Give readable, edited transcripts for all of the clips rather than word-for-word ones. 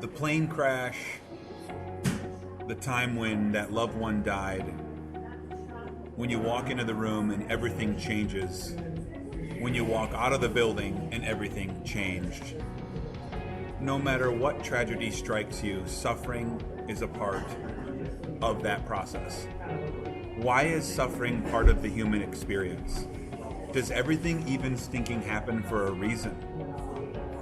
the plane crash, the time when that loved one died, when you walk into the room and everything changes, when you walk out of the building and everything changed. No matter what tragedy strikes you, suffering is a part of that process. Why is suffering part of the human experience? Does everything even stinking happen for a reason?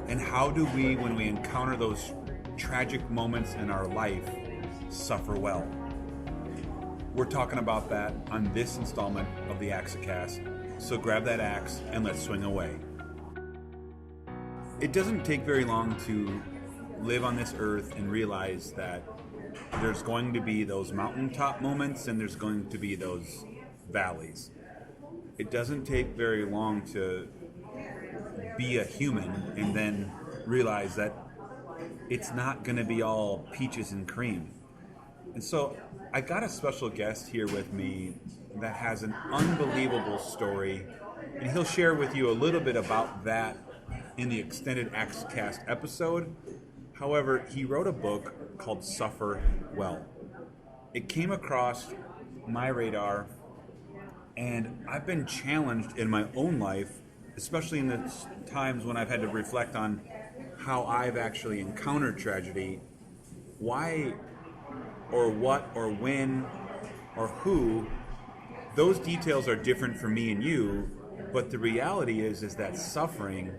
And how do we, when we encounter those tragic moments in our life, suffer well? We're talking about that on this installment of the AXECast, so grab that axe and let's swing away. It doesn't take very long to live on this earth and realize that there's going to be those mountaintop moments and there's going to be those valleys. It doesn't take very long to be a human and then realize that it's not going to be all peaches and cream. And so I got a special guest here with me that has an unbelievable story, and he'll share with you a little bit about that in the extended AXECast episode. However, he wrote a book called Suffer Well. It came across my radar, and I've been challenged in my own life, especially in the times when I've had to reflect on how I've actually encountered tragedy. Why or what or when or who, those details are different for me and you, but the reality is that suffering,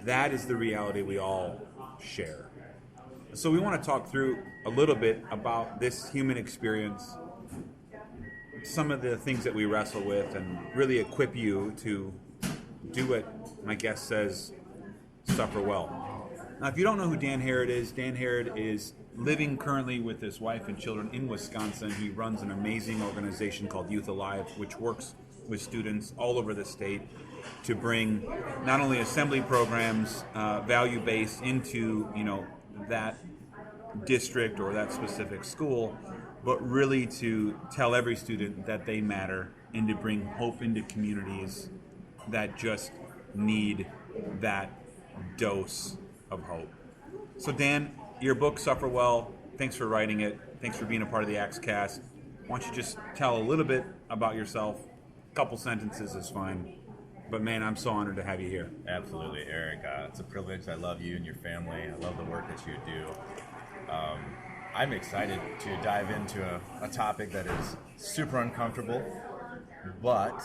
that is the reality we all share. So we want to talk through a little bit about this human experience, some of the things that we wrestle with, and really equip you to do what my guest says, suffer well. Now, if you don't know who Dan Harrod is living currently with his wife and children in Wisconsin. He runs an amazing organization called Youth Alive, which works with students all over the state to bring not only assembly programs, value-based into that district or that specific school, but really to tell every student that they matter and to bring hope into communities that just need that dose of hope. So Dan, your book, Suffer Well, thanks for writing it. Thanks for being a part of the AXECast. Why don't you just tell a little bit about yourself? A couple sentences is fine. But man, I'm so honored to have you here. Absolutely, Eric. It's a privilege. I love you and your family. I love the work that you do. I'm excited to dive into a topic that is super uncomfortable, but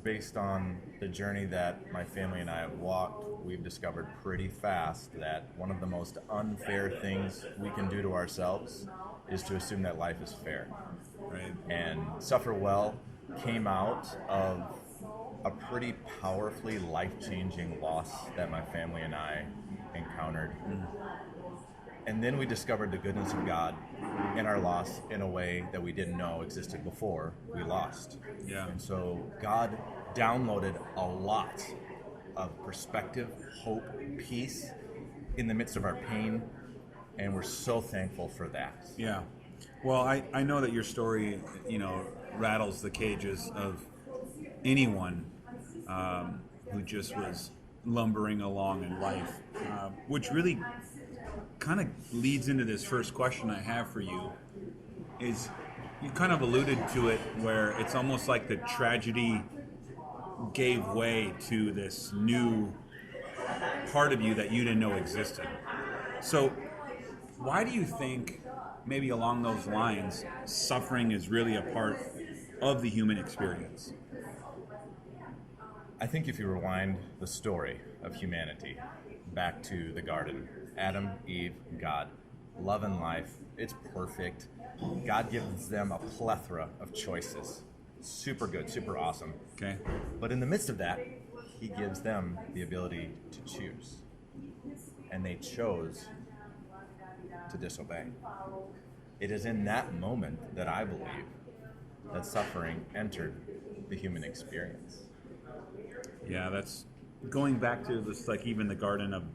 based on the journey that my family and I have walked, we've discovered pretty fast that one of the most unfair things we can do to ourselves is to assume that life is fair. Right. And Suffer Well came out of a pretty powerfully life-changing loss that my family and I encountered. And then we discovered the goodness of God in our loss in a way that we didn't know existed before we lost. Yeah. And so God downloaded a lot of perspective, hope, peace in the midst of our pain, and we're so thankful for that. Yeah. Well, I know that your story, rattles the cages of anyone who just was lumbering along in life, which really kind of leads into this first question I have for you. Is you kind of alluded to it, where it's almost like the tragedy gave way to this new part of you that you didn't know existed. So why do you think, maybe along those lines, suffering is really a part of the human experience? I think if you rewind the story of humanity back to the garden, Adam, Eve, God, love and life, it's perfect. God gives them a plethora of choices. Super good, super awesome. Okay. But in the midst of that, he gives them the ability to choose. And they chose to disobey. It is in that moment that I believe that suffering entered the human experience. Yeah, that's going back to this, like even the Garden of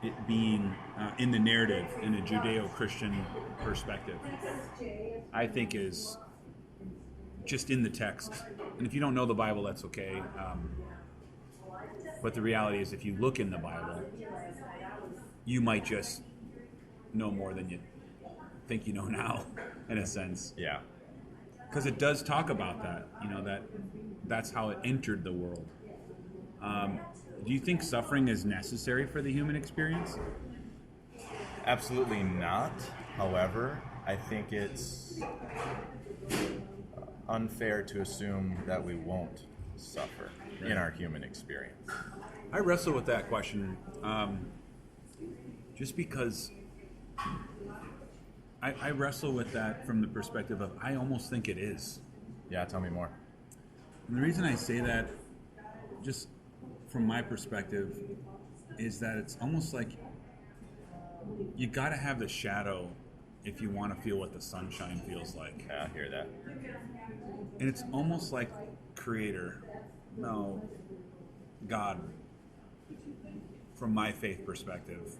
it being in the narrative in a Judeo-Christian perspective, I think is just in the text. And if you don't know the Bible, that's okay. But the reality is, if you look in the Bible, you might just know more than you think you know now, in a sense. Yeah. Because it does talk about that, that's how it entered the world. Do you think suffering is necessary for the human experience? Absolutely not. However, I think it's unfair to assume that we won't suffer in our human experience. I wrestle with that question just because I wrestle with that from the perspective of I almost think it is. Yeah, tell me more. And the reason I say that, just from my perspective, is that it's almost like you got to have the shadow if you want to feel what the sunshine feels like. Yeah, I hear that. And it's almost like Creator, God, from my faith perspective,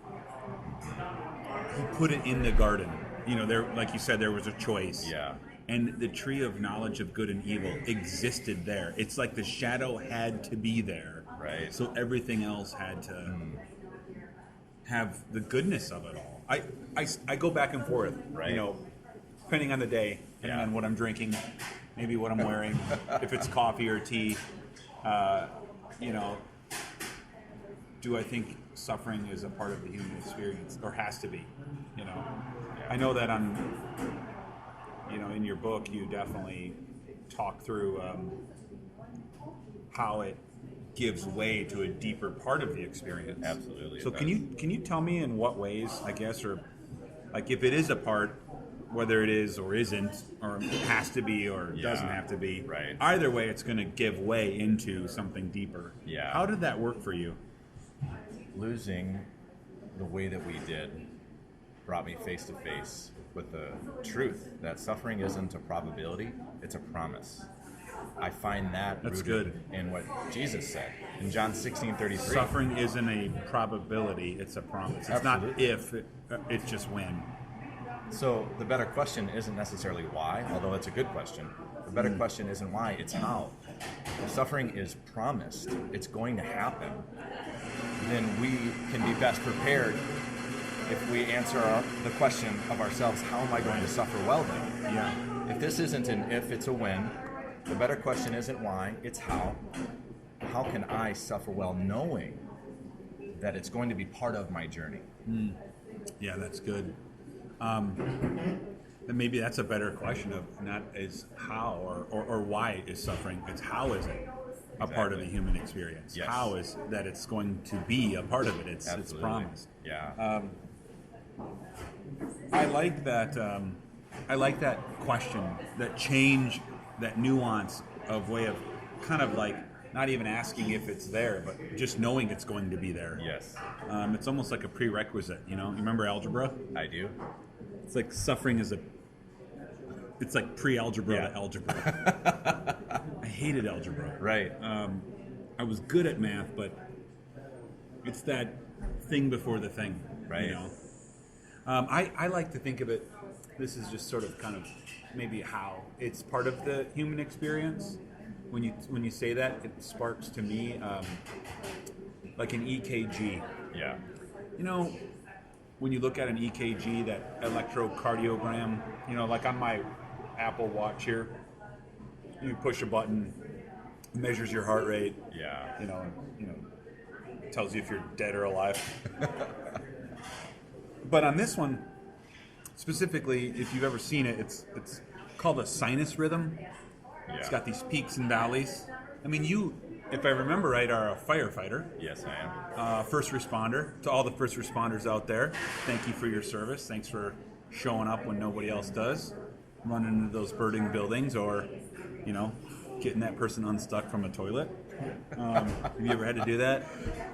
He put it in the garden. There, like you said, there was a choice. Yeah. And the tree of knowledge of good and evil existed there. It's like the shadow had to be there. Right. So everything else had to have the goodness of it all. I go back and forth, right. Depending on the day, depending on what I'm drinking, maybe what I'm wearing, if it's coffee or tea, do I think suffering is a part of the human experience, or has to be? I know that in your book, you definitely talk through how it gives way to a deeper part of the experience. Absolutely. So can you tell me in what ways, I guess, or like if it is a part, whether it is or isn't, or has to be or doesn't have to be, right. Either way, it's going to give way into something deeper. Yeah. How did that work for you? Losing the way that we did brought me face to face with the truth that suffering isn't a probability, it's a promise. I find that That's rooted good. in what Jesus said in John 16:33. Suffering isn't a probability, it's a promise. It's Absolutely. not if, it's just when. So the better question isn't necessarily why, although it's a good question. The better question isn't why, it's how. If suffering is promised, it's going to happen, then we can be best prepared if we answer the question of ourselves, how am I going to suffer well then? Yeah. If this isn't an if, it's a when. The better question isn't why, it's how. How can I suffer well knowing that it's going to be part of my journey? Yeah, that's good. Then maybe that's a better question of not is how or why is suffering. It's how is it a part of the human experience? Yes. How is that it's going to be a part of it? It's promised. Yeah. I like that. I like that question, that change, that nuance of way of kind of like not even asking if it's there, but just knowing it's going to be there. Yes. It's almost like a prerequisite. You remember algebra? I do. It's like suffering is it's like pre-algebra to algebra. I hated algebra. Right. I was good at math, but it's that thing before the thing. Right. I like to think of it, this is just sort of kind of maybe how it's part of the human experience. When you say that, it sparks to me like an EKG. Yeah. When you look at an EKG, that electrocardiogram, like on my Apple Watch here, you push a button, measures your heart rate. Yeah. Tells you if you're dead or alive. But on this one, specifically, if you've ever seen it, it's called a sinus rhythm. Yeah. It's got these peaks and valleys. I mean, you, if I remember right, are a firefighter. Yes, I am. First responder. To all the first responders out there, thank you for your service. Thanks for showing up when nobody else does. Running into those burning buildings or, getting that person unstuck from a toilet. Have you ever had to do that?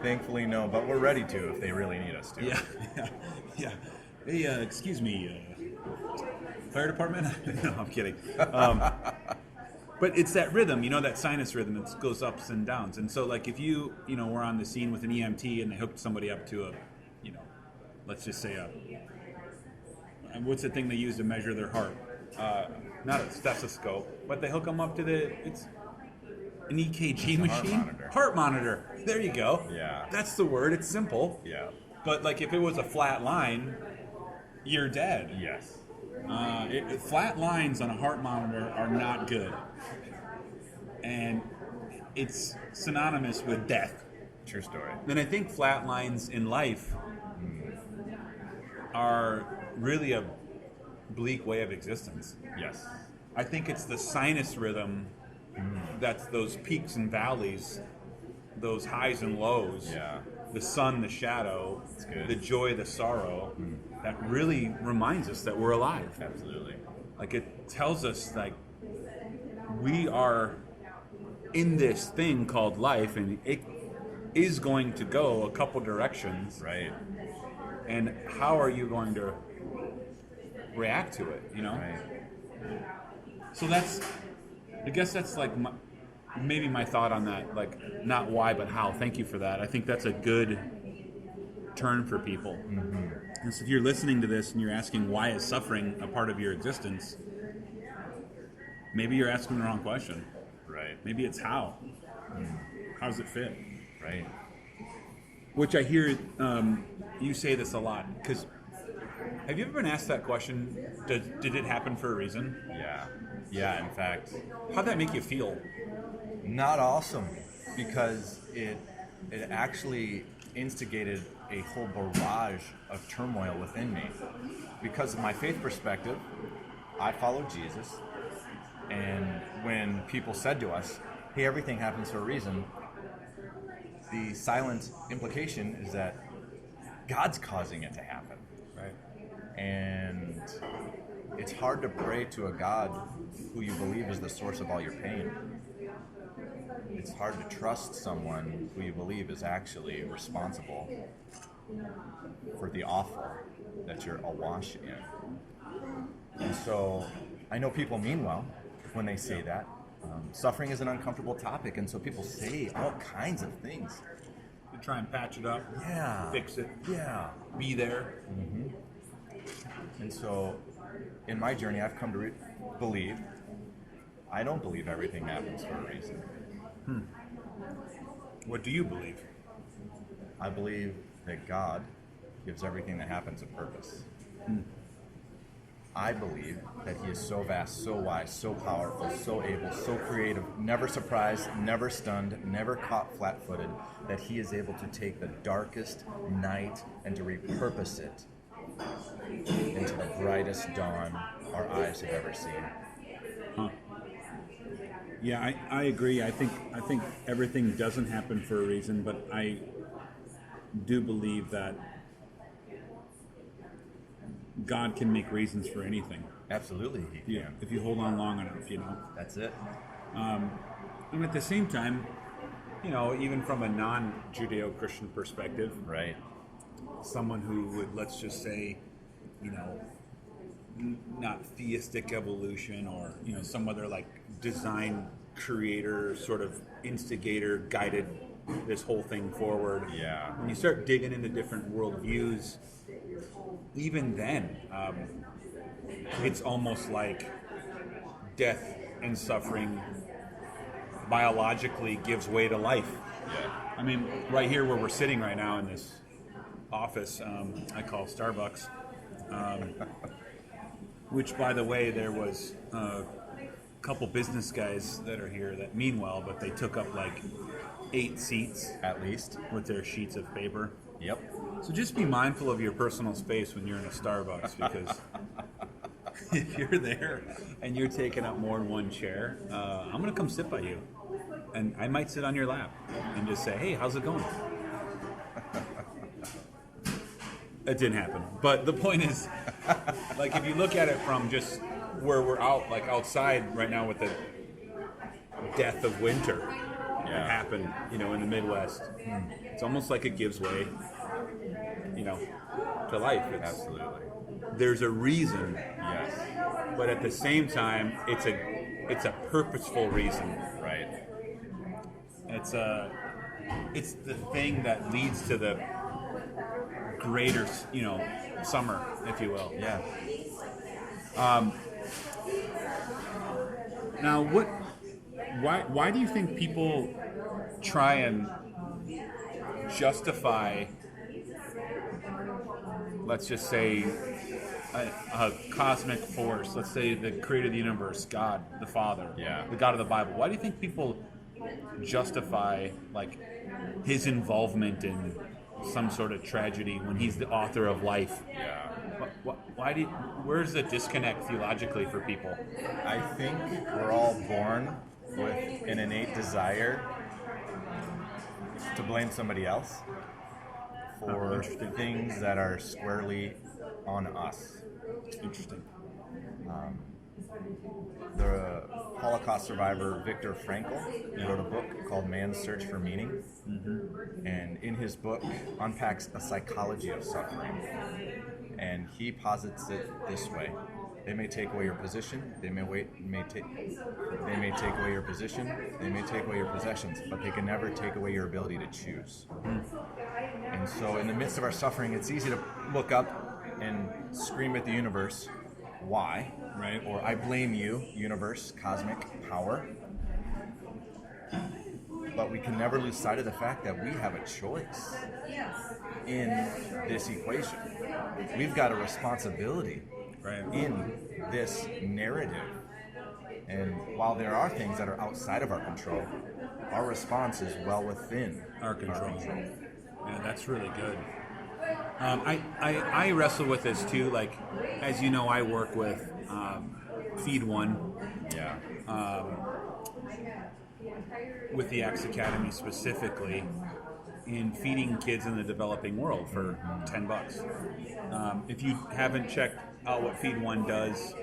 Thankfully, no, but we're ready to if they really need us to. Yeah. Hey, excuse me, fire department? No, I'm kidding. But it's that rhythm, that sinus rhythm. It goes ups and downs. And so, like, if you, were on the scene with an EMT and they hooked somebody up to a, let's just say what's the thing they use to measure their heart? Not a stethoscope, but they hook them up to it's an EKG machine. Heart monitor. Heart monitor. There you go. Yeah. That's the word. It's simple. Yeah. But like if it was a flat line, you're dead. Yes. Flat lines on a heart monitor are not good, and it's synonymous with death. True story. And I think flat lines in life are really a bleak way of existence. Yes. I think it's the sinus rhythm that's those peaks and valleys, those highs and lows, Yeah. the sun, the shadow, good. the joy, the sorrow, that really reminds us that we're alive. Absolutely. Like it tells us like we are in this thing called life, and it is going to go a couple directions. Right. And how are you going to react to it? You know. Right. So I guess that's like maybe my thought on that. Like not why, but how. Thank you for that. I think that's a good turn for people. And so if you're listening to this and you're asking why is suffering a part of your existence, maybe you're asking the wrong question. Right. Maybe it's how. How does it fit? Right. Which I hear you say this a lot. Because have you ever been asked that question? Did it happen for a reason? Yeah. Yeah. In fact, How'd that make you feel? not awesome, because it actually instigated a whole barrage of turmoil within me. Because of my faith perspective, I follow Jesus, and when people said to us, "Hey, everything happens for a reason," the silent implication is that God's causing it to happen. Right. And it's hard to pray to a God who you believe is the source of all your pain. It's hard to trust someone who you believe is actually responsible for the awful that you're awash in. And so I know people mean well when they say that. Suffering is an uncomfortable topic, and so people say all kinds of things. To try and patch it up, Yeah. fix it, Yeah. be there. And so, in my journey, I've come to believe, I don't believe everything happens for a reason. What do you believe? I believe that God gives everything that happens a purpose. I believe that He is so vast, so wise, so powerful, so able, so creative, never surprised, never stunned, never caught flat-footed, that He is able to take the darkest night and to repurpose it into the brightest dawn our eyes have ever seen. Huh. Yeah, I agree. I think everything doesn't happen for a reason, but I do believe that God can make reasons for anything. Absolutely, He can. If you hold on long enough, you know. That's it. And at the same time, you know, even from a non-Judeo-Christian perspective, Right. someone who would, let's just say, you know, not theistic evolution, or you know, some other like design creator, sort of instigator, guided this whole thing forward. Yeah. When you start digging into different worldviews, even then, it's almost like death and suffering biologically gives way to life. Yeah. I mean, right here where we're sitting right now in this office, I call Starbucks, which, by the way, there was a couple business guys that are here that mean well, but they took up like 8 seats At least. with their sheets of paper. Yep. So just be mindful of your personal space when you're in a Starbucks, because if you're there and you're taking up more than one chair, I'm going to come sit by you. And I might sit on your lap and just say, hey, how's it going? It didn't happen. But the point is, like, if you look at it from just where we're out, like outside right now with the death of winter that happened, you know, in the Midwest, it's almost like it gives way, you know, to life. Absolutely. There's a reason, Yes. but at the same time, it's a purposeful reason. Right. It's the thing that leads to the greater, you know, summer, if you will. Yeah. Now, why do you think people try and justify let's just say, a cosmic force, let's say the creator of the universe, God, the Father, the God of the Bible, why do you think people justify like his involvement in some sort of tragedy when he's the author of life? Yeah. Where's the disconnect theologically for people? I think we're all born with an innate desire to blame somebody else for things that are squarely on us. Interesting. The Holocaust survivor Viktor Frankl wrote a book called Man's Search for Meaning, and in his book unpacks a psychology of suffering, and he posits it this way: they may take away your position, they may take away your position, they may take away your possessions, but they can never take away your ability to choose. And so in the midst of our suffering, it's easy to look up and scream at the universe, why? Right? Or I blame you, universe, cosmic power. But we can never lose sight of the fact that we have a choice in this equation. We've got a responsibility in this narrative. And while there are things that are outside of our control, our response is well within our control. Yeah, that's really good. I wrestle with this too. Like, as you know, I work with Feed One. Yeah. With the Axe Academy specifically, in feeding kids in the developing world for $10. If you haven't checked out what Feed One does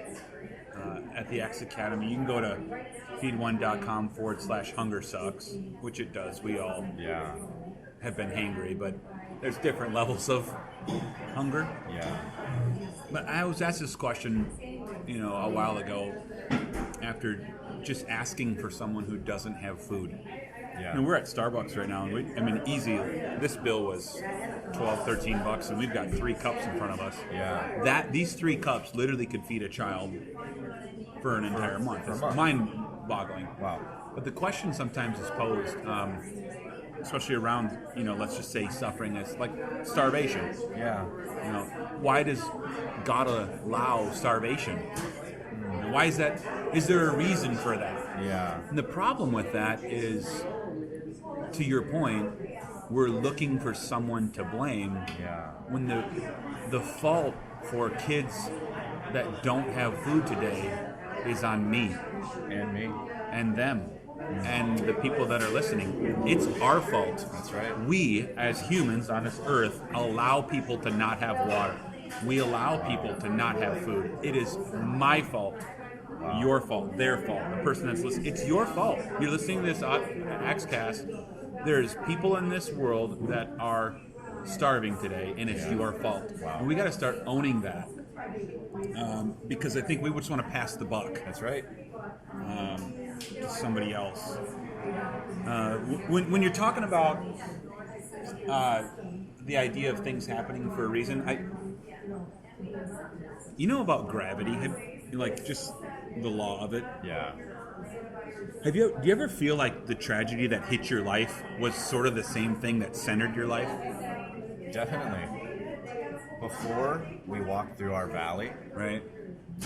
at the Axe Academy, you can go to feedone.com/hunger sucks, which it does. We all have been hangry, but there's different levels of hunger. Yeah. But I was asked this question, a while ago, after just asking for someone who doesn't have food. Yeah. And we're at Starbucks right now, and easy. This bill was $12-13, and we've got 3 cups in front of us. Yeah. These 3 cups literally could feed a child for an entire month. It's mind-boggling. Wow. But the question sometimes is posed, especially around, let's just say suffering, as like starvation. Yeah. Why does God allow starvation? Why is that? Is there a reason for that? Yeah. And the problem with that is, to your point, we're looking for someone to blame. Yeah. When the fault for kids that don't have food today is on me. And me. And them. And the people that are listening. It's our fault. That's right. We, as humans on this earth, allow people to not have water. We allow people to not have food. It is my fault. Your fault, their fault, the person that's listening. It's your fault. You're listening to this AXECast. There's people in this world that are starving today, and it's your fault. Wow. And we got to start owning that, because I think we just want to pass the buck. That's right. To somebody else. When you're talking about the idea of things happening for a reason, about gravity, just the law of it. Yeah. Do you ever feel like the tragedy that hit your life was sort of the same thing that centered your life? Definitely. Before we walked through our valley, right,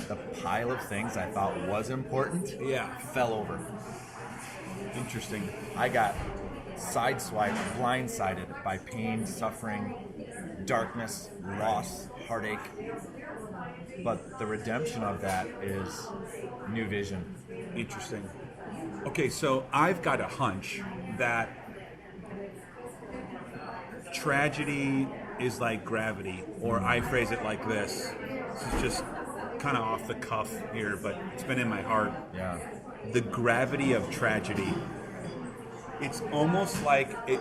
the pile of things I thought was important fell over. Interesting. I got sideswiped, blindsided by pain, suffering, darkness, loss, heartache. But the redemption of that is new vision. Interesting. Okay, so I've got a hunch that tragedy is like gravity, or I phrase it like this. This is just kind of off the cuff here, but it's been in my heart. Yeah. The gravity of tragedy. It's almost like it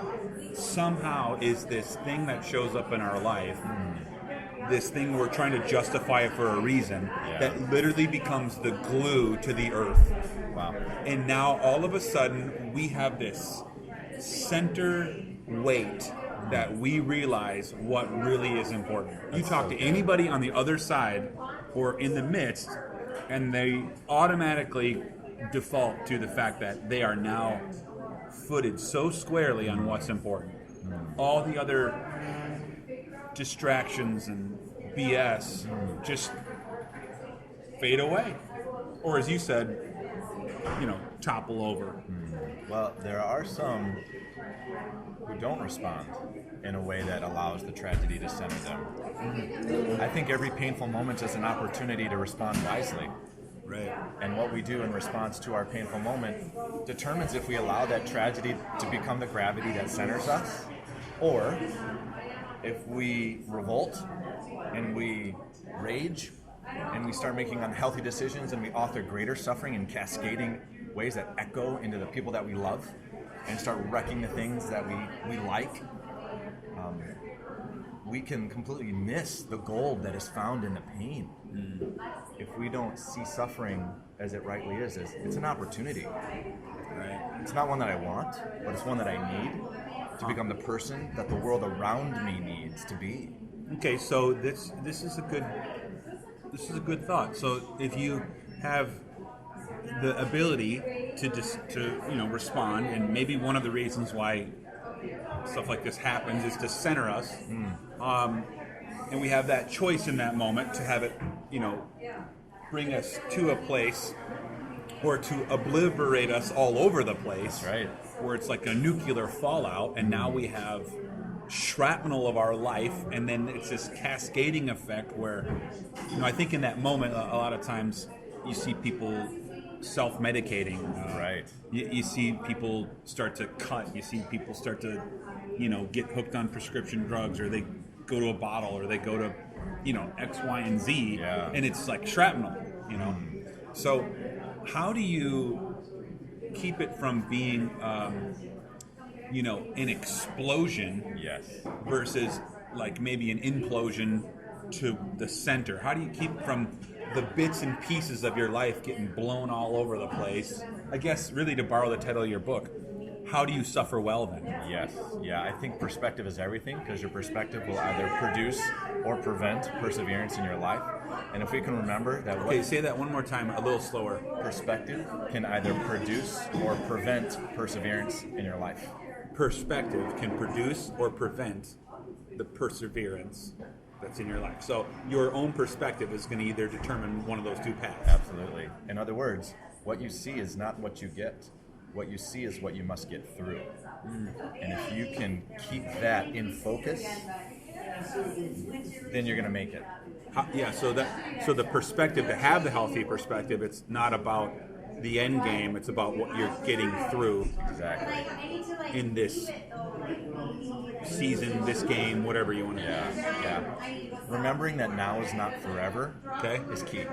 somehow is this thing that shows up in our life. This thing we're trying to justify for a reason that literally becomes the glue to the earth. Wow. And now all of a sudden we have this center weight that we realize what really is important. You talk to anybody on the other side or in the midst, and they automatically default to the fact that they are now footed so squarely on what's important. All the other distractions and BS just fade away, or as you said, topple over. Well, there are some who don't respond in a way that allows the tragedy to center them. I think every painful moment is an opportunity to respond wisely. Right. And what we do in response to our painful moment determines if we allow that tragedy to become the gravity that centers us, or if we revolt and we rage and we start making unhealthy decisions and we author greater suffering in cascading ways that echo into the people that we love and start wrecking the things that we like, we can completely miss the gold that is found in the pain. If we don't see suffering as it rightly is, it's an opportunity. Right. It's not one that I want, but it's one that I need to become the person that the world around me needs to be. Okay, so this is a good thought. So if you have the ability to respond, and maybe one of the reasons why stuff like this happens is to center us, and we have that choice in that moment to have it, bring us to a place or to obliterate us all over the place, right? Where it's like a nuclear fallout, and now we have shrapnel of our life, and then it's this cascading effect where, I think in that moment, a lot of times you see people self-medicating. Right. You see people start to cut. You see people start to, get hooked on prescription drugs, or they go to a bottle, or they go to, X, Y, and Z, and it's like shrapnel, So how do you keep it from being, an explosion versus like maybe an implosion to the center? How do you keep from the bits and pieces of your life getting blown all over the place? I guess really, to borrow the title of your book, how do you suffer well then? Yes. Yeah, I think perspective is everything, because your perspective will either produce or prevent perseverance in your life. And if we can remember that... Okay, say that one more time, a little slower. Perspective can either produce or prevent perseverance in your life. Perspective can produce or prevent the perseverance that's in your life. So your own perspective is going to either determine one of those two paths. Absolutely. In other words, what you see is not what you get. What you see is what you must get through. And if you can keep that in focus, then you're going to make it. So the perspective, to have the healthy perspective, it's not about the end game, it's about what you're getting through. Exactly. In this season, this game, whatever you want to do. Yeah. Remembering that now is not forever, is key.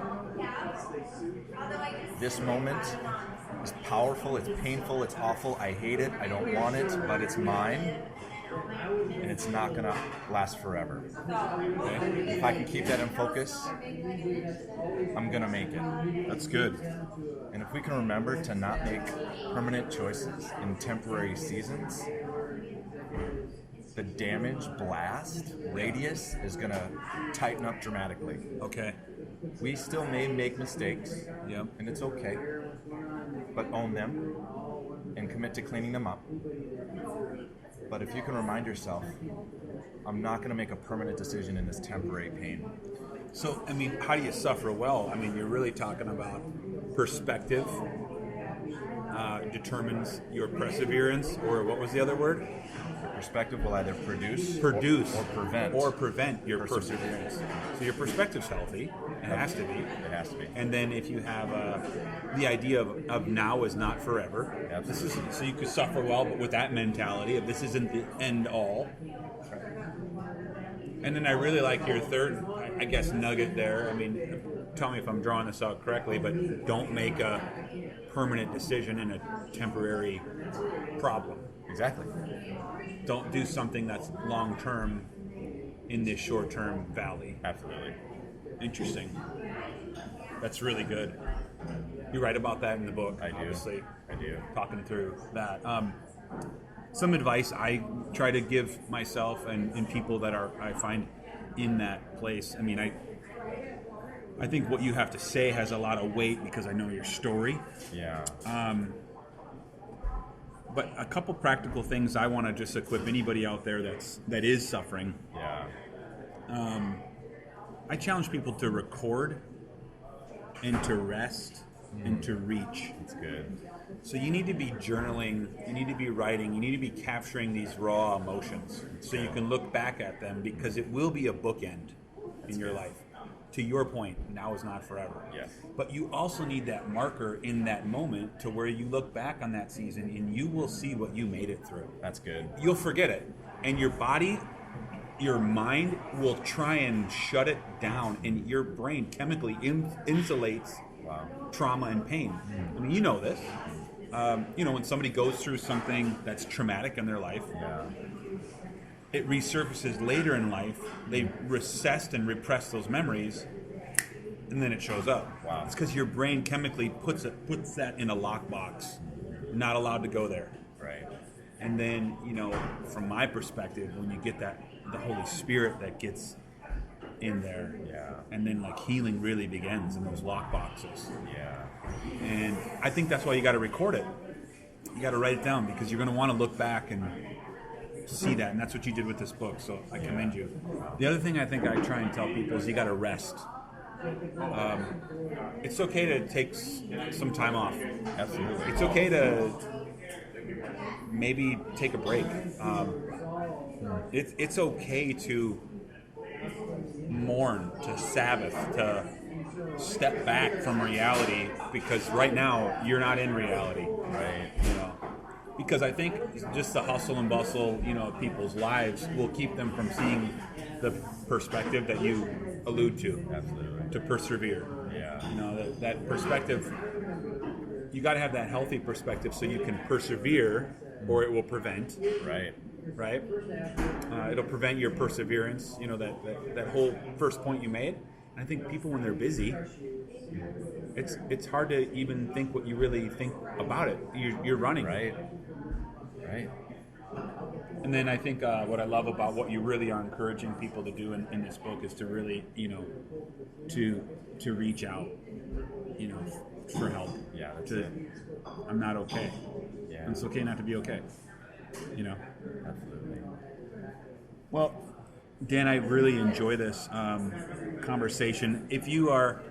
This moment is powerful, it's painful, it's awful, I hate it, I don't want it, but it's mine, and it's not going to last forever. Okay? If I can keep that in focus, I'm going to make it. That's good. And if we can remember to not make permanent choices in temporary seasons, the damage blast radius is going to tighten up dramatically. Okay. We still may make mistakes, and it's okay, but own them and commit to cleaning them up. But if you can remind yourself, I'm not going to make a permanent decision in this temporary pain. So, how do you suffer well? You're really talking about perspective determines your perseverance, or what was the other word? Perspective will either produce or prevent your perseverance. So your perspective's healthy. It has to be. It has to be. And then if you have the idea of now is not forever. Absolutely. So you could suffer well, but with that mentality of this isn't the end all. And then I really like your third, I guess, nugget there. Tell me if I'm drawing this out correctly, but don't make a permanent decision in a temporary problem. Exactly. Don't do something that's long-term in this short-term valley. Absolutely. Interesting. That's really good. You write about that in the book, obviously. I do. Talking through that. Some advice I try to give myself and people that I find in that place. I think what you have to say has a lot of weight because I know your story. Yeah. But a couple practical things I want to just equip anybody out there that is suffering. Yeah. I challenge people to record and to rest and to reach. That's good. So you need to be journaling, you need to be writing, you need to be capturing these raw emotions so you can look back at them, because it will be a bookend in your life. To your point, now is not forever. Yes. But you also need that marker in that moment to where you look back on that season and you will see what you made it through. That's good. You'll forget it. And your body, your mind will try and shut it down, and your brain chemically insulates trauma and pain. I mean, you know this. When somebody goes through something that's traumatic in their life, it resurfaces later in life. They recessed and repressed those memories, and then it shows up. Wow. It's because your brain chemically puts that in a lockbox, not allowed to go there. Right. And then, from my perspective, when you get the Holy Spirit that gets in there, and then healing really begins in those lock boxes. Yeah. And I think that's why you got to record it. You got to write it down, because you're going to want to look back and see that, and that's what you did with this book. So I commend you. The other thing I think I try and tell people is you got to rest. It's okay to take some time off. Absolutely. It's okay to maybe take a break. It's okay to mourn, to Sabbath, to step back from reality, because right now you're not in reality. Right. Because I think just the hustle and bustle, of people's lives will keep them from seeing the perspective that you allude to. Absolutely. To persevere. Yeah. That perspective, you got to have that healthy perspective so you can persevere, or it will prevent. Right. Right? It'll prevent your perseverance, that whole first point you made. And I think people, when they're busy, it's hard to even think what you really think about it. You're running. Right. And then I think what I love about what you really are encouraging people to do in this book is to really, to reach out, for help. Yeah, that's it. I'm not okay. Yeah. And it's okay not to be okay. Absolutely. Well, Dan, I really enjoy this conversation. If you are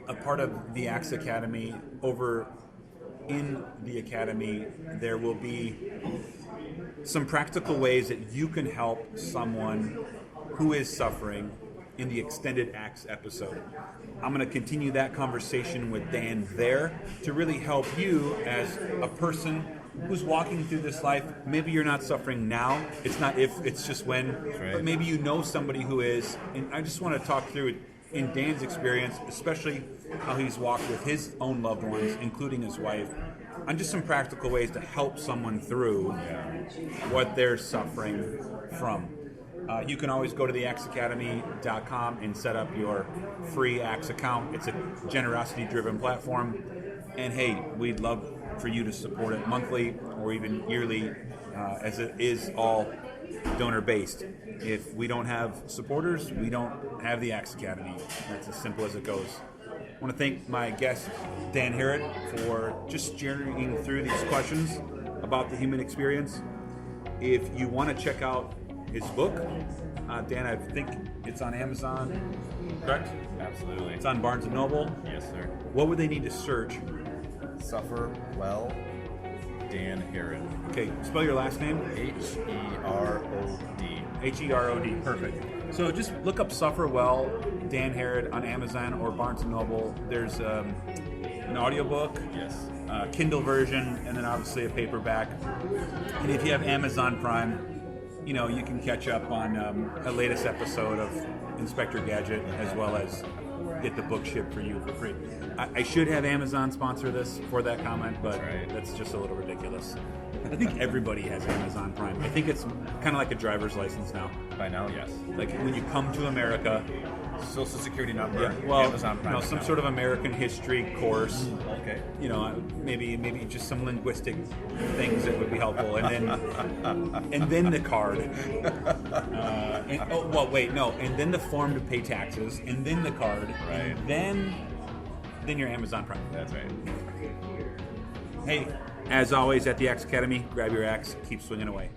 a part of the Axe Academy, over in the Academy, there will be some practical ways that you can help someone who is suffering in the extended Axe episode. I'm going to continue that conversation with Dan there to really help you as a person who's walking through this life. Maybe you're not suffering now. It's not if, it's just when. Right. But maybe you know somebody who is. And I just want to talk through it in Dan's experience, especially how he's walked with his own loved ones, including his wife, on just some practical ways to help someone through what they're suffering from. You can always go to theaxeacademy.com and set up your free Axe account. It's a generosity-driven platform. And hey, we'd love for you to support it monthly or even yearly, as it is all donor-based. If we don't have supporters, we don't have the Axe Academy. That's as simple as it goes. I want to thank my guest, Dan Harrod, for just journeying through these questions about the human experience. If you want to check out his book, Dan, I think it's on Amazon, correct? Absolutely. It's on Barnes & Noble. Yes, sir. What would they need to search? Suffer Well, Dan Harrod. Okay, spell your last name. H-E-R-O-D. H-E-R-O-D, perfect. So just look up Suffer Well, Dan Harrod on Amazon or Barnes & Noble. There's an audiobook, Yes. Kindle version, and then obviously a paperback. And if you have Amazon Prime, you can catch up on a latest episode of Inspector Gadget, as well as get the book shipped for you for free. I should have Amazon sponsor this for that comment, but that's just a little ridiculous. I think everybody has Amazon Prime. I think it's kind of like a driver's license now. By now, yes. Like when you come to America, Social Security number, well, Amazon Prime. some sort of American history course. Okay. Maybe just some linguistic things that would be helpful, and then the card. And then the form to pay taxes, and then the card, Right. and then your Amazon Prime. That's right. Hey, as always at the Axe Academy, grab your axe, keep swinging away.